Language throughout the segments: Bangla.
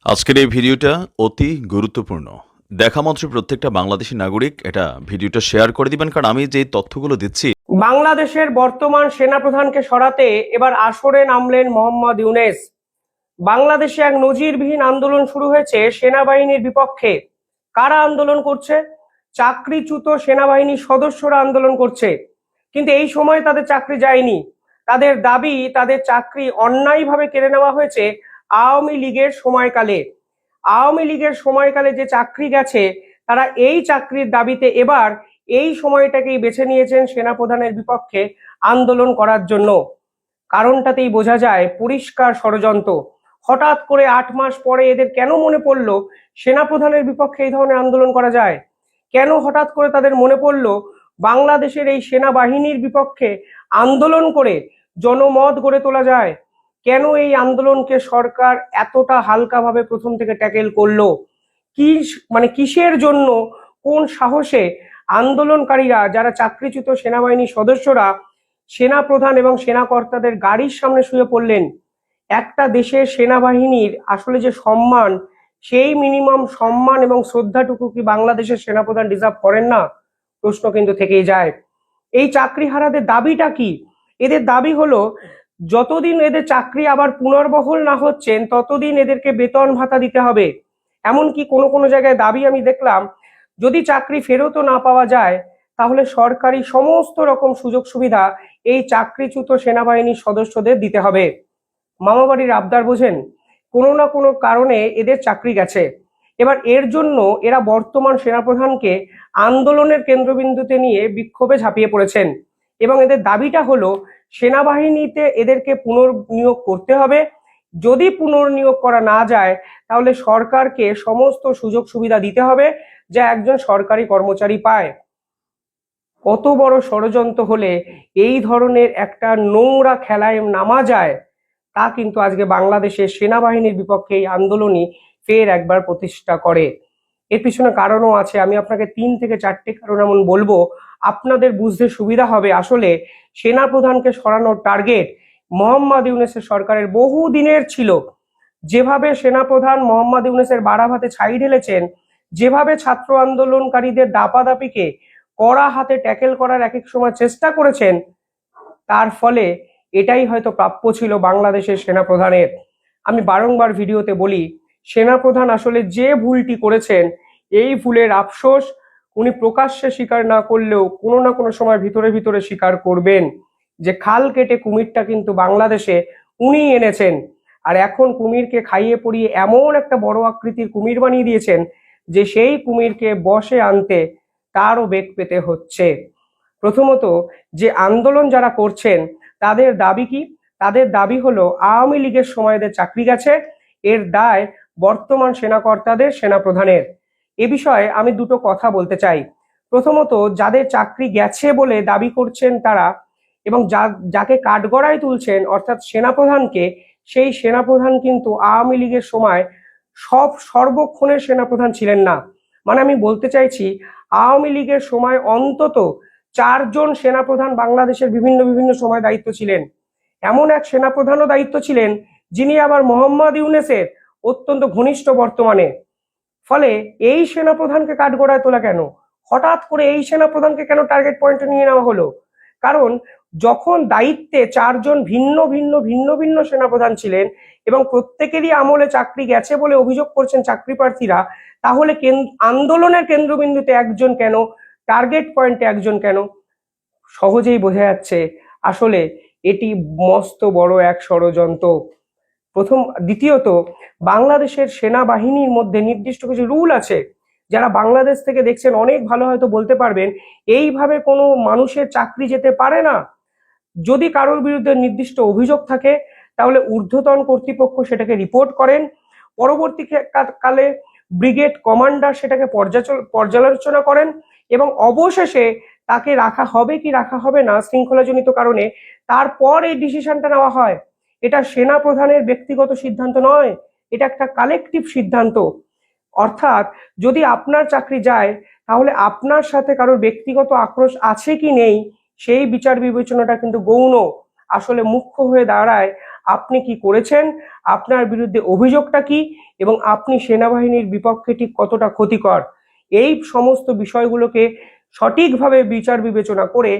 আজকের এই ভিডিওটা অতি গুরুত্বপূর্ণ। দেখা মাত্র প্রত্যেকটা বাংলাদেশী নাগরিক এটা ভিডিওটা শেয়ার করে দিবেন, কারণ আমি যে তথ্যগুলো দিচ্ছি। বাংলাদেশের বর্তমান সেনাপ্রধানকে সরাতে এবার আসরে নামলেন মোহাম্মদ ইউনূস। বাংলাদেশে এক নজিরবিহীন আন্দোলন শুরু হয়েছে সেনাবাহিনীর বিপক্ষে। কারা আন্দোলন করছে? চাকরিচ্যুত সেনাবাহিনীর সদস্যরা আন্দোলন করছে। কিন্তু এই সময় তাদের চাকরি যায়নি। তাদের দাবি, তাদের চাকরি অন্যায়ভাবে কেড়ে নেওয়া হয়েছে আওয়ামী লীগের সময়কালে। আওয়ামী লীগের সময়কালে যে চাকরি গেছে, তারা এই চাকরির দাবিতে এবার এই সময়টাকেই বেছে নিয়েছেন সেনাপ্রধানের বিপক্ষে আন্দোলন করার জন্য। কারণটাতেই বোঝা যায় পরিষ্কার ষড়যন্ত্র। হঠাৎ করে ৮ মাস পরে এদের কেন মনে পড়লো সেনাপ্রধানের বিপক্ষে এই ধরনের আন্দোলন করা যায়? কেন হঠাৎ করে তাদের মনে পড়লো বাংলাদেশের এই সেনাবাহিনীর বিপক্ষে আন্দোলন করে জনমত গড়ে তোলা যায়? কেন এই আন্দোলনকে সরকার এতটা হালকাভাবে প্রথম থেকে ট্যাকেল করলো? কি কিসের জন্য, কোন সাহসে আন্দোলনকারীরা, যারা চাকরিচ্যুত সেনাবাহিনীর সদস্যরা, সেনাপ্রধান এবং সেনাকর্তাদের গাড়ির সামনে শুয়ে পড়লেন? একটা দেশের সেনাবাহিনীর আসলে যে সম্মান, সেই মিনিমাম সম্মান এবং শ্রদ্ধাটুকু কি বাংলাদেশের সেনাপ্রধান ডিজার্ভ করেন না? প্রশ্ন কিন্তু থেকেই যায়। এই চাকরিহারাদের দাবিটা কি? এদের দাবি হলো, যতদিন এদের চাকরি আবার পুনর্বহাল না হচ্ছেন ততদিন এদেরকে বেতন ভাতা দিতে হবে। এমনকি কোনো কোনো জায়গায় দাবি আমি দেখলাম, যদি চাকরি ফেরতও না পাওয়া যায় তাহলে সরকারি সমস্ত রকম সুযোগ সুবিধা এই চাকরিচ্যুত সেনাবাহিনীর সদস্যদের দিতে হবে। মামাবাড়ির আবদার বোঝেন? কোনো না কোনো কারণে এদের চাকরি গেছে। এবার এর জন্য এরা বর্তমান সেনাপ্রধানকে আন্দোলনের কেন্দ্রবিন্দুতে নিয়ে বিক্ষোভে ঝাঁপিয়ে পড়েছেন এবং এদের দাবিটা হলো সেনাবাহিনীতে এদেরকে পুনর্নিয়োগ করতে হবে। যদি পুনর্নিয়োগ করা না যায় তাহলে সরকারকে সমস্ত সুযোগ সুবিধা দিতে হবে যা একজন সরকারি কর্মচারী পায়। কত বড় ষড়যন্ত্র হলে এই ধরনের একটা নোংরা খেলায় নামা যায়, তা কিন্তু আজকে বাংলাদেশের সেনাবাহিনীর বিপক্ষে এই আন্দোলনই ফের একবার প্রতিষ্ঠা করে। এর পিছনে কারণও আছে, আমি আপনাকে ৩ থেকে ৪টে কারণ এমন বলবো, আপনাদের বুঝতে সুবিধা হবে। আসলে সেনাপ্রধানকে সরানোর টার্গেট মোহাম্মদ ইউনূসের সরকারের বহু দিনের ছিল। যেভাবে সেনাপ্রধান মোহাম্মদ ইউনূসের বাড়াভাতে ছাই ঢেলেছেন, যেভাবে ছাত্র আন্দোলনকারীদের দাপাদাপিকে কড়া হাতে ট্যাকেল করার এক এক সময় চেষ্টা করেছেন, তার ফলে এটাই হয়তো প্রাপ্য ছিল বাংলাদেশের সেনাপ্রধানের। আমি বারংবার ভিডিওতে বলি, সেনাপ্রধান আসলে যে ভুলটি করেছেন, এই ভুলের আফসোস উনি প্রকাশ্যে স্বীকার না করলেও কোনো না কোনো সময় ভিতরে ভিতরে স্বীকার করবেন যে খাল কেটে কুমিরটা কিন্তু বাংলাদেশে উনিই এনেছেন। আর এখন কুমিরকে খাইয়ে পরিয়ে এমন একটা বড় আকৃতির কুমির বানিয়ে দিয়েছেন যে সেই কুমিরকে বশে আনতে তারও বেগ পেতে হচ্ছে। প্রথমত, যে আন্দোলন যারা করছেন তাদের দাবি কি? তাদের দাবি হলো আওয়ামী লীগের সময় এদের চাকরি গেছে, এর দায় বর্তমান সেনাকর্তাদের, সেনাপ্রধানের। এ বিষয়ে আমি দুটো কথা বলতে চাই। প্রথমত, যাদের চাকরি গেছে বলে দাবি করছেন তারা, এবং যাকে কাঠগড়ায় তুলছেন অর্থাৎ সেনাপ্রধানকে, সেই সেনাপ্রধান কিন্তু আওয়ামী লীগের সময় সর্বক্ষণের সেনাপ্রধান ছিলেন না। আমি বলতে চাইছি, আওয়ামী লীগের সময় অন্তত 4জন সেনাপ্রধান বাংলাদেশের বিভিন্ন বিভিন্ন সময় দায়িত্ব ছিলেন। এমন এক সেনাপ্রধানও দায়িত্ব ছিলেন যিনি আবার মোহাম্মদ ইউনূসের অত্যন্ত ঘনিষ্ঠ বর্তমানে। ফলে এই সেনাপ্রধানকে কাঠগড়ায় তোলা কেন? হঠাৎ করে এই সেনাপ্রধানকে কেন টার্গেট পয়েন্টে নিয়ে নেওয়া হলো? কারণ যখন দায়িত্বে 4জন ভিন্ন ভিন্ন ভিন্ন ভিন্ন সেনাপ্রধান ছিলেন এবং প্রত্যেকেরই আমলে চাকরি গেছে বলে অভিযোগ করছেন চাকরি প্রার্থীরা, তাহলে আন্দোলনের কেন্দ্রবিন্দুতে একজন কেন, টার্গেট পয়েন্টে একজন কেন? সহজেই বোঝা যাচ্ছে আসলে এটি মস্ত বড় এক ষড়যন্ত্র। দ্বিতীয়ত, বাংলাদেশের সেনাবাহিনীর মধ্যে নির্দিষ্ট কিছু রুল আছে। যারা বাংলাদেশ থেকে দেখছেন অনেক ভালো হয়তো বলতে পারবেন, এইভাবে কোনো মানুষের চাকরি যেতে পারে না। যদি কারোর বিরুদ্ধে নির্দিষ্ট অভিযোগ থাকে তাহলে ঊর্ধ্বতন কর্তৃপক্ষ সেটাকে রিপোর্ট করেন, পরবর্তীকালে ব্রিগেড কমান্ডার সেটাকে পর্যালোচনা করেন এবং অবশেষে তাকে রাখা হবে কি রাখা হবে না শৃঙ্খলাজনিত কারণে, তারপর এই ডিসিশনটা নেওয়া হয়। এটা সেনা প্রধানের ব্যক্তিগত সিদ্ধান্ত নয়, এটা একটা কালেকটিভ সিদ্ধান্ত। অর্থাৎ যদি আপনার চাকরি যায় তাহলে আপনার সাথে কারোর ব্যক্তিগত আক্রোশ আছে কি নেই সেই বিচার বিবেচনাটা কিন্তু গৌণ। আসলে মুখ্য হয়ে দাঁড়ায় আপনি কি করেছেন, আপনার বিরুদ্ধে অভিযোগটা কি, এবং আপনি সেনাবাহিনীর বিপক্ষে ঠিক কতটা ক্ষতিকর, এই সমস্ত বিষয়গুলোকে সঠিকভাবে বিচার বিবেচনা করে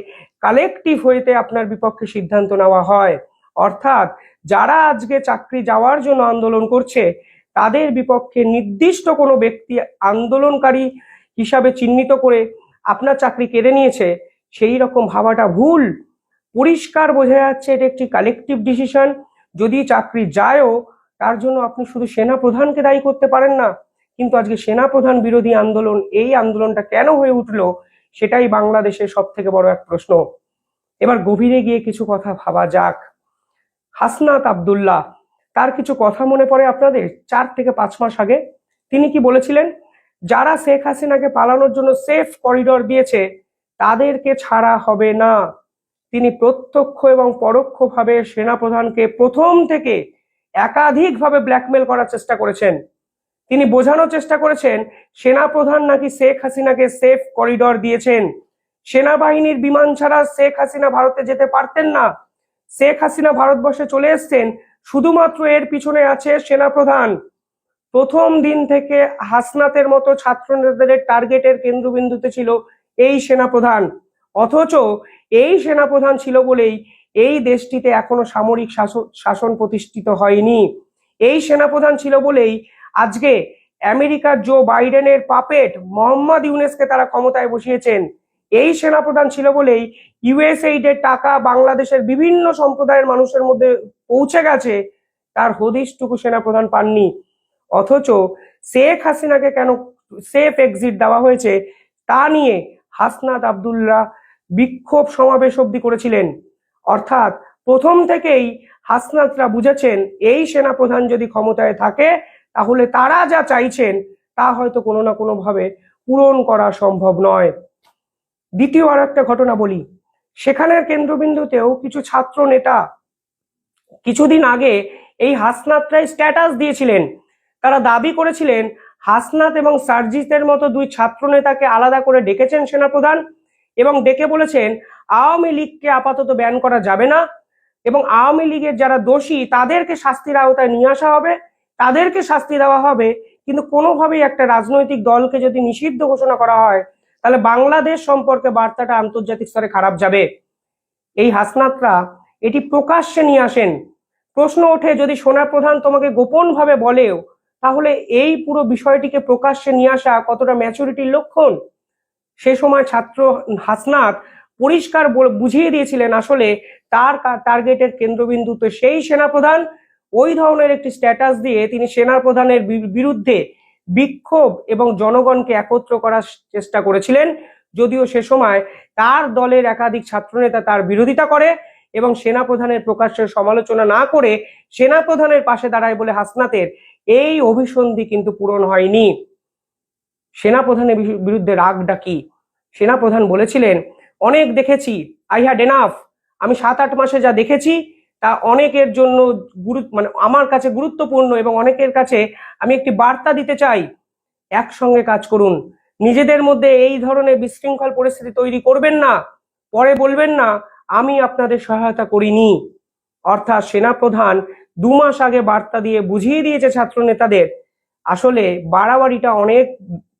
কালেকটিভ হয়েতে আপনার বিপক্ষে সিদ্ধান্ত নেওয়া হয়। অর্থাৎ যারা আজকে চাকরি যাওয়ার জন্য আন্দোলন করছে তাদের বিপক্ষে নির্দিষ্ট কোনো ব্যক্তি আন্দোলনকারী হিসাবে চিহ্নিত করে আপনার চাকরি কেড়ে নিয়েছে, সেই রকম ভাবাটা ভুল। পরিষ্কার বোঝা যাচ্ছে এটা একটি কালেকটিভ ডিসিশন। যদি চাকরি যায়ও তার জন্য আপনি শুধু সেনা প্রধানকে দায়ী করতে পারেন না, কিন্তু আজকে সেনা প্রধান বিরোধী আন্দোলন, এই আন্দোলনটা কেন হয়ে উঠলো সেটাই বাংলাদেশের সব থেকে বড় এক প্রশ্ন। এবার গভীরে গিয়ে কিছু কথা ভাবা যাক। হাসনাত আব্দুল্লাহ, তার কিছু কথা মনে পড়ে আপনাদের? 4 থেকে 5 মাস আগে তিনি কি বলেছিলেন? যারা শেখ হাসিনাকে পালানোর জন্য সেফ করিডর দিয়েছে তাদেরকে ছাড়া হবে না। তিনি প্রত্যক্ষ এবং পরোক্ষভাবে সেনাপ্রধানকে প্রথম থেকে একাধিকভাবে ব্ল্যাকমেল করার চেষ্টা করেছেন। তিনি বোঝানোর চেষ্টা করেছেন সেনাপ্রধান নাকি শেখ হাসিনাকে সেফ করিডর দিয়েছেন, সেনাবাহিনীর বিমান ছাড়া শেখ হাসিনা ভারতে যেতে পারতেন না, শেখ হাসিনা ভারতবর্ষে চলে এসছেন শুধুমাত্র এর পিছনে আছে সেনাপ্রধান। প্রথম দিন থেকে হাসনাতের মতো ছাত্র নেতাদের টার্গেটের কেন্দ্রবিন্দুতে ছিল এই সেনাপ্রধান। অথচ এই সেনাপ্রধান ছিল বলেই এই দেশটিতে এখনো সামরিক শাসন প্রতিষ্ঠিত হয়নি। এই সেনাপ্রধান ছিল বলেই আজকে আমেরিকার জো বাইডেনের পাপেট মোহাম্মদ ইউনুসকে তারা ক্ষমতায় বসিয়েছেন। এই সেনাপ্রধান ছিল বলেই ইউএসএইডের টাকা বাংলাদেশের বিভিন্ন সম্প্রদায়ের মানুষের মধ্যে পৌঁছে গেছে, তার হদিশটুকু সেনাপ্রধান পাননি। অথচ শেখ হাসিনাকে কেন সেফ এক্সিট দেওয়া হয়েছে তা নিয়ে হাসনাত আব্দুল্লাহ বিক্ষোভ সমাবেশ অবধি করেছিলেন। অর্থাৎ প্রথম থেকেই হাসনাতরা বুঝেছেন এই সেনাপ্রধান যদি ক্ষমতায় থাকে তাহলে তারা যা চাইছেন তা হয়তো কোনো না কোনো ভাবে পূরণ করা সম্ভব নয়। দ্বিতীয় আর একটা ঘটনা বলি, সেখানের কেন্দ্রবিন্দুতেও কিছু ছাত্র নেতা কিছুদিন আগে এই হাসনাতরাই স্ট্যাটাস দিয়েছিলেন। তারা দাবি করেছিলেন হাসনাত এবং সার্জিসের মতো 2 ছাত্র নেতাকে আলাদা করে ডেকেছেন সেনাপ্রধান এবং ডেকে বলেছেন আওয়ামী লীগকে আপাতত ব্যান করা যাবে না এবং আওয়ামী লীগের যারা দোষী তাদেরকে শাস্তির আওতায় নিয়ে আসা হবে, তাদেরকে শাস্তি দেওয়া হবে, কিন্তু কোনোভাবেই একটা রাজনৈতিক দলকে যদি নিষিদ্ধ ঘোষণা করা হয় তাহলে বাংলাদেশ সম্পর্কে বার্তাটা আন্তর্জাতিক স্তরে খারাপ যাবে। এই হাসনাতরা এটি প্রকাশ্যে নিয়ে আসেন। প্রশ্ন ওঠে যদি সেনাপ্রধান তোমাকে গোপনভাবে বলেও তাহলে এই পুরো বিষয়টিকে প্রকাশ্যে নিয়ে আসা কতটা ম্যাচুরিটির লক্ষণ? সে সময় ছাত্র হাসনাত পরিষ্কার বুঝিয়ে দিয়েছিলেন আসলে তার টার্গেটের কেন্দ্রবিন্দু তো সেই সেনাপ্রধান। ওই ধরনের একটি স্ট্যাটাস দিয়ে তিনি সেনাপ্রধানের বিরুদ্ধে বিক্ষোভ এবং জনগণকে একত্র করার চেষ্টা করেছিলেন, যদিও সে সময় তার দলের একাধিক ছাত্রনেতা তার বিরোধিতা করে এবং সেনাপ্রধানের প্রকাশ্যে সমালোচনা না করে সেনাপ্রধানের পাশে দাঁড়ায় বলে হাসনাতের এই অভিসন্ধি কিন্তু পূরণ হয়নি। সেনাপ্রধানের বিরুদ্ধে রাগ ডাকি। সেনাপ্রধান বলেছিলেন অনেক দেখেছি, আই হ্যাড এনাফ। আমি 7-8 মাসে যা দেখেছি তা অনেকের জন্য আমার কাছে গুরুত্বপূর্ণ এবং অনেকের কাছে আমি একটি বার্তা দিতে চাই। একসঙ্গে কাজ করুন, নিজেদের মধ্যে এই ধরনের বিশৃঙ্খল পরিস্থিতি তৈরি করবেন না, পরে বলবেন না আমি আপনাদের সহায়তা করিনি। অর্থাৎ সেনাপ্রধান 2 মাস আগে বার্তা দিয়ে বুঝিয়ে দিয়েছে ছাত্র নেতাদের আসলে বাড়াবাড়িটা অনেক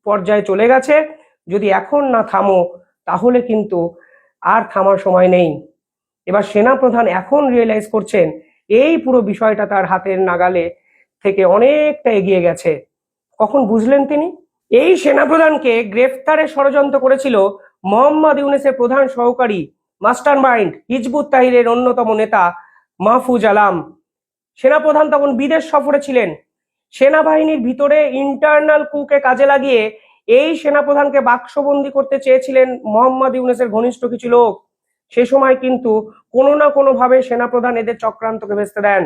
পর্যায়ে চলে গেছে, যদি এখন না থামো তাহলে কিন্তু আর থামার সময় নেই। এবার সেনাপ্রধান এখন রিয়েলাইজ করছেন এই পুরো বিষয়টা তার হাতের নাগালে থেকে অনেকটা এগিয়ে গেছে। কখন বুঝলেন তিনি? এই সেনাপ্রধানকে গ্রেফতারের ষড়যন্ত্র করেছিল মোহাম্মদ ইউনুসের প্রধান সহকারী মাস্টার মাইন্ড হিজবুত তাহরিরের অন্যতম নেতা মাহফুজ আলম। সেনাপ্রধান তখন বিদেশ সফরে ছিলেন। সেনাবাহিনীর ভিতরে ইন্টারনাল কুকে কাজে লাগিয়ে এই সেনাপ্রধানকে বাক্সবন্দি করতে চেয়েছিলেন মোহাম্মদ ইউনুসের ঘনিষ্ঠ কিছু লোক। সে সময় কিন্তু কোনো না কোনো ভাবে সেনাপ্রধান এদের চক্রান্তকে ভেস্তে দেন।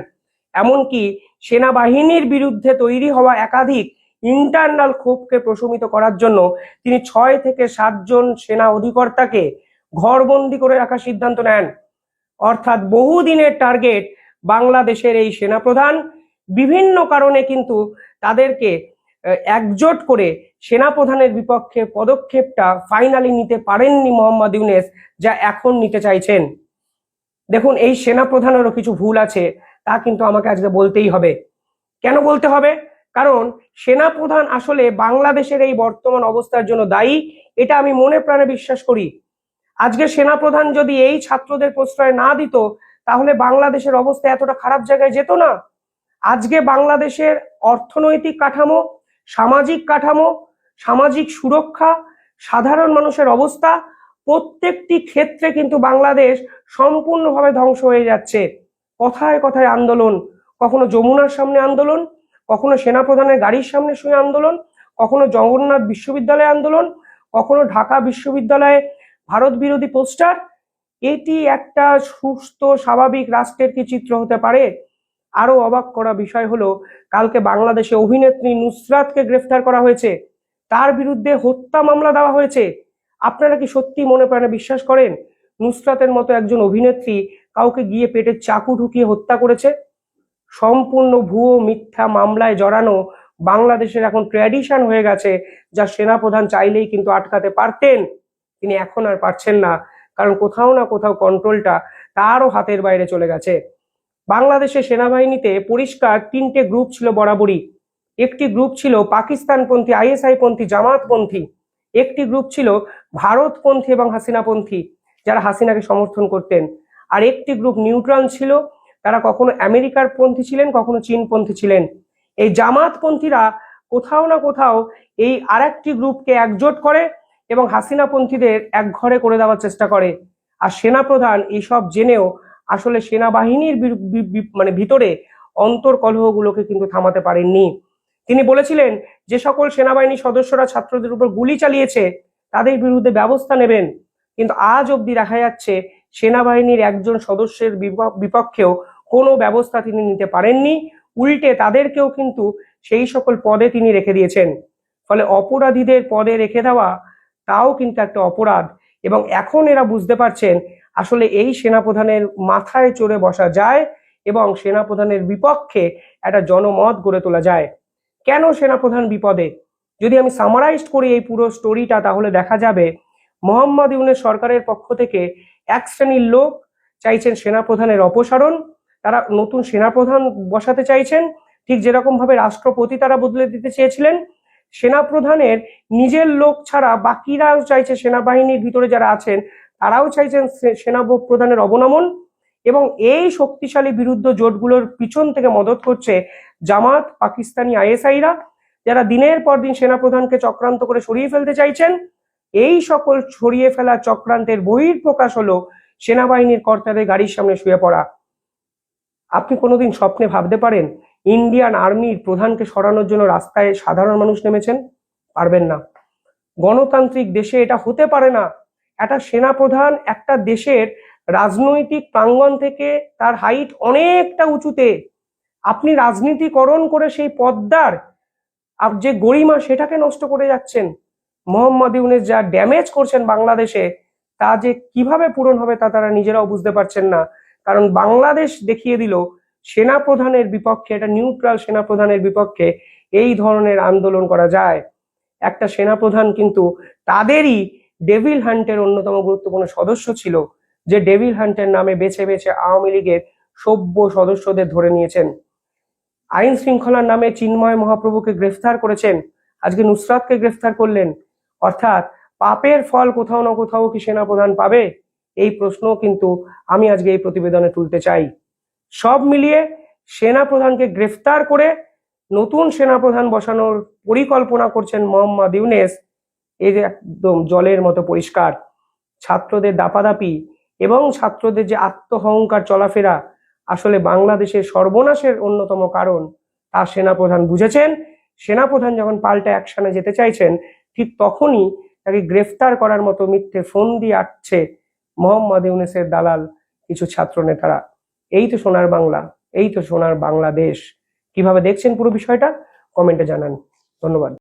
এমনকি সেনাবাহিনীর বিরুদ্ধে তৈরি হওয়া একাধিক ইন্টারনাল ক্ষোভকে প্রশমিত করার জন্য তিনি 6 থেকে 7 জন সেনা অধিকর্তাকে ঘরবন্দি করে রাখার সিদ্ধান্ত নেন। অর্থাৎ বহুদিনের টার্গেট বাংলাদেশের এই সেনাপ্রধান বিভিন্ন কারণে কিন্তু তাদেরকে একজোট করে সেনাপ্রধানের বিপক্ষে পদক্ষেপটা ফাইনালি নিতে পারেননি মোহাম্মদ ইউনুস, যা এখন নিতে চাইছেন। দেখুন এই সেনাপ্রধানেরও কিছু ভুল আছে, তা কিন্তু আমাকে আজকে বলতেই হবে। কেন বলতে হবে? কারণ সেনাপ্রধান আসলে বাংলাদেশের এই বর্তমান অবস্থার জন্য দায়ী, এটা আমি মনে প্রাণে বিশ্বাস করি। আজকে সেনাপ্রধান যদি এই ছাত্রদের প্রশ্রয় না দিত, তাহলে বাংলাদেশের অবস্থা এতটা খারাপ জায়গায় যেত না। আজকে বাংলাদেশের অর্থনৈতিক কাঠামো, সামাজিক কাঠামো, সামাজিক সুরক্ষা, সাধারণ মানুষের অবস্থা, প্রত্যেকটি ক্ষেত্রে কিন্তু বাংলাদেশ সম্পূর্ণভাবে ধ্বংস হয়ে যাচ্ছে। কথায় কথায় আন্দোলন, কখনো যমুনার সামনে আন্দোলন, কখনো সেনাপ্রধানের গাড়ির সামনে শুয়ে আন্দোলন, কখনো জগন্নাথ বিশ্ববিদ্যালয়ে আন্দোলন, কখনো ঢাকা বিশ্ববিদ্যালয়ে ভারত বিরোধী পোস্টার। এটি একটা সুস্থ স্বাভাবিক রাষ্ট্রের কি চিত্র হতে পারে? আরো অবাক করা বিষয় হলো, কালকে বাংলাদেশে অভিনেত্রী নুসরাতকে গ্রেফতার করা হয়েছে, তার বিরুদ্ধে হত্যা মামলা দেওয়া হয়েছে। আপনারা কি সত্যি মনে প্রাণে বিশ্বাস করেন নুসরাতের মতো একজন অভিনেত্রী কাউকে গিয়ে পেটে চাকু ঢুকিয়ে হত্যা করেছে? সম্পূর্ণ ভুয়ো মিথ্যা মামলায় জড়ানো বাংলাদেশের এখন ট্র্যাডিশন হয়ে গেছে, যা সেনাপ্রধান চাইলেই কিন্তু আটকাতে পারতেন, তিনি এখন আর পারছেন না, কারণ কোথাও না কোথাও কন্ট্রোলটা তারও হাতের বাইরে চলে গেছে। বাংলাদেশের সেনাবাহিনীতে পরিষ্কার তিনটে গ্রুপ ছিল বরাবরই। একটি গ্রুপ ছিল পাকিস্তানপন্থী, আইএসআই পন্থী, জামাতপন্থী। একটি গ্রুপ ছিল ভারতপন্থী এবং হাসিনাপন্থী, যারা হাসিনাকে সমর্থন করতেন। আর একটি গ্রুপ নিউট্রাল ছিল, তারা কখনো আমেরিকার পন্থী ছিলেন, কখনো চীনপন্থী ছিলেন। এই জামাতপন্থীরা কোথাও না কোথাও এই আরেকটি গ্রুপকে একজোট করে এবং হাসিনাপন্থীদের এক ঘরে করে দেওয়ার চেষ্টা করে। আর সেনাপ্রধান এইসব জেনেও আসলে সেনাবাহিনীর ভিতরে অন্তর্কলহগুলোকে কিন্তু থামাতে পারেননি। তিনি বলেছিলেন যে সকল সেনাবাহিনীর সদস্যরা ছাত্রদের উপর গুলি চালিয়েছে তাদের বিরুদ্ধে ব্যবস্থা নেবেন, কিন্তু আজ অবধি দেখা যাচ্ছে সেনাবাহিনীর একজন সদস্যের বিপক্ষেও কোনো ব্যবস্থা তিনি নিতে পারেননি। উল্টে তাদেরকেও কিন্তু সেই সকল পদে তিনি রেখে দিয়েছেন। ফলে অপরাধীদের পদে রেখে দেওয়া তাও কিন্তু একটা অপরাধ। এবং এখন এরা বুঝতে পারছেন আসলে এই সেনাপ্রধানের মাথায় চড়ে বসা যায় এবং সেনাপ্রধানের বিপক্ষে একটা জনমত গড়ে তোলা যায়। কেন সেনাপ্রধান বিপদে? যদি আমি সামারাইজ করি এই পুরো স্টোরিটা, তাহলে দেখা যাবে মোহাম্মদ ইউনূস সরকারের পক্ষ থেকে এক শ্রেণীর লোক চাইছেন সেনাপ্রধানের অপসারণ, তারা নতুন সেনাপ্রধান বসাতে চাইছেন, ঠিক যেরকম ভাবে রাষ্ট্রপতি তারা বদলে দিতে চেয়েছিলেন। সেনাপ্রধানের নিজের লোক ছাড়া বাকিরাও চাইছে, সেনাবাহিনীর ভিতরে যারা আছেন তারাও চাইছেন সেনাপ্রধানের অবনমন। এবং এই শক্তিশালী বিরুদ্ধ জোটগুলোর পিছন থেকে মদত করছে জামাত, পাকিস্তানি আইএসআইরা, যারা দিনের পর দিন সেনাপ্রধানকে চক্রান্ত করে সরিয়ে ফেলতে চাইছেন। এই সকল সরিয়ে ফেলা চক্রান্তের বহিঃপ্রকাশ হলো সেনাবাহিনীর কর্তাদের গাড়ির সামনে শুয়ে পড়া। আপনি কোনোদিন স্বপ্নে ভাবতে পারেন ইন্ডিয়ান আর্মির প্রধানকে সরানোর জন্য রাস্তায় সাধারণ মানুষ নেমেছেন? পারবেন না। গণতান্ত্রিক দেশে এটা হতে পারে না। একটা সেনাপ্রধান একটা দেশের রাজনৈতিক প্রাঙ্গণ থেকে তার হাইট অনেকটা উঁচুতে, আপনি রাজনীতিকরণ করে সেই পদ্মার যে গরিমা সেটাকে নষ্ট করে যাচ্ছেন। মোহাম্মদ ইউনূস যা ড্যামেজ করছেন বাংলাদেশে, তা যে কিভাবে পূরণ হবে তা তারা নিজেরাও বুঝতে পারছেন না। কারণ বাংলাদেশ দেখিয়ে দিল সেনাপ্রধানের বিপক্ষে, এটা নিউট্রাল সেনাপ্রধানের বিপক্ষে এই ধরনের আন্দোলন করা যায়। একটা সেনাপ্রধান কিন্তু তাদেরই ডেভিল হান্টের অন্যতম গুরুত্বপূর্ণ সদস্য ছিল, যে ডেভিল হান্টের নামে বেছে বেছে আওয়ামী লীগের সভ্য সদস্যদের ধরে নিয়েছেন। আইন শৃঙ্খলার নামে চিন্ময় মহাপ্রভুকে গ্রেফতার করেছেন, আজকে নুসরাতকে গ্রেফতার করলেন। অর্থাৎ পাপের ফল কোথাও না কোথাও কি সেনাপ্রধান পাবে? এই প্রশ্ন কিন্তু আমি আজকে এই প্রতিবেদনে তুলতে চাই। সব মিলিয়ে সেনাপ্রধানকে গ্রেফতার করে নতুন সেনাপ্রধান বসানোর পরিকল্পনা করছেন মোহাম্মদ ইউনূস, এই যে একদম জলের মতো পরিষ্কার। ছাত্রদের দাপাদাপি এবং ছাত্রদের যে আত্মহংকার চলাফেরা আসলে বাংলাদেশের সর্বনাশের অন্যতম কারণ, তা সেনাপ্রধান বুঝেছেন। সেনাপ্রধান যখন পাল্টা অ্যাকশনে যেতে চাইছেন, ঠিক তখনই তাকে গ্রেফতার করার মতো মিথ্যে ফোন দিয়ে আসছে মোহাম্মদ ইউনূসের দালাল কিছু ছাত্র নেতারা। এই তো সোনার বাংলা, এই তো সোনার বাংলাদেশ। কিভাবে দেখছেন পুরো বিষয়টা কমেন্টে জানান। ধন্যবাদ।